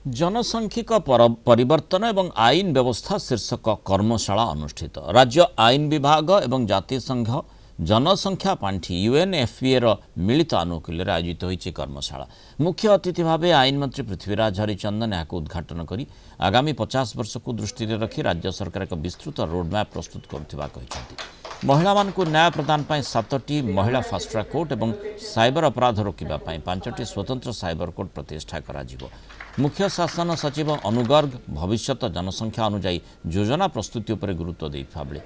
जनसांख्यिक परिवर्तन एवं आईन व्यवस्था शीर्षक कर्मशाला अनुष्ठित। राज्य आईन विभाग एवं जातिसंघ जनसंख्या पांठि यूएनएफपीए मिलित आनुकूल्य आयोजित होती कर्मशाला। मुख्य अतिथि भाव आईन मंत्री पृथ्वीराज हरिचंदन यहाँ उद्घाटन कर आगामी 50 वर्ष को दृष्टि रखी राज्य सरकार एक विस्तृत रोडमैप प्रस्तुत करुवा कहते। महिला मानकु न्याय प्रदान पर 7टी महिला फास्ट ट्रैक कोर्ट और साइबर अपराध रोकने 5टी स्वतंत्र साइबर कोर्ट प्रतिष्ठा करा जिवो। मुख्य शासन सचिव अनुगर्ग भविष्यत जनसंख्या अनुजाई योजना प्रस्तुति उपर गुरुत्व देता बेले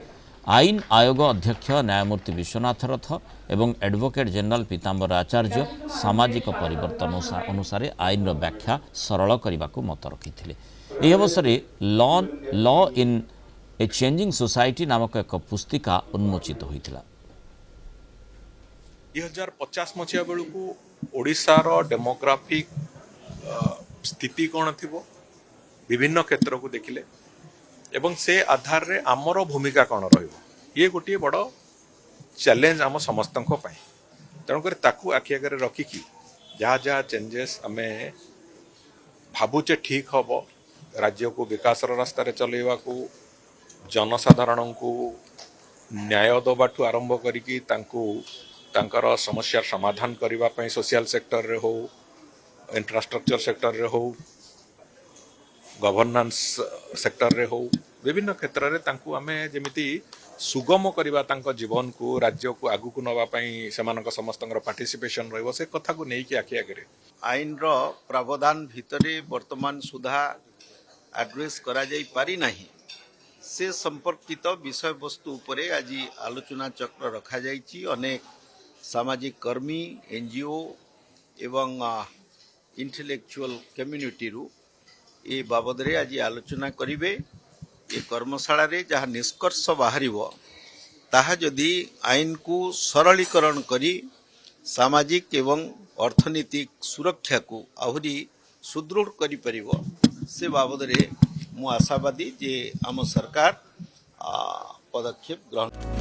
आईन आयोग अध्यक्ष न्यायमूर्ति विश्वनाथ रथ एवं एडवोकेट जनरल पीताम्बर आचार्य सामाजिक परिवर्तन अनुसार आईन व्याख्या सरल करने को मत रखिते। यह अवसर law in a changing society नामक एक पुस्तिका उन्मोचित होता। 2050 मसीहा बेलू ओडिशार डेमोग्राफिक स्थिति कौन थी विभिन्न क्षेत्र को देखिले एवं से आधार रे आमर भूमिका कौन ये गोटे बड़ चैलेंज आम समस्त तेणुक ताकू आखि आगे रखिकी जहाँ जहाँ चेंजेस आम भावुचे ठीक हम राज्य को विकास रास्ता चलैवा को जनसाधारण को न्याय दबाठू आरंभ करिकी तांकर समस्या समाधान करने सोशल सेक्टर रे हो इंफ्रास्ट्रक्चर सेक्टर रे हो गवर्नेंस सेक्टर रे हो विभिन्न क्षेत्र रे तांकू आमे जेमिति सुगम करबा तांको जीवन को राज्य को आगु को नवा पई सेमानक समस्तंगर पार्टिसिपेशन रहबो से कथा को नै कि आखि आगे आईन रो प्रावधान भितरे वर्तमान सुधा एड्रेस करा जाई पारि नाही से संपर्कित विषय वस्तु उपरे आज आलोचना चक्र रखा जाइछि। अनेक सामाजिक कर्मी एनजीओ एवं इंटेलेक्चुअल कम्युनिटी रु ए बाबद रे आज आलोचना करिवे। ये कर्मशाला रे जहाँ निष्कर्ष बाहरिबो ताहा जदि आईन को सरलीकरण करी सामाजिक एवं अर्थनीतिक सुरक्षा को आहुरी सुदृढ़ करि परिबो से बाबद रे मु आशावादी जे आम सरकार पदक्षेप ग्रहण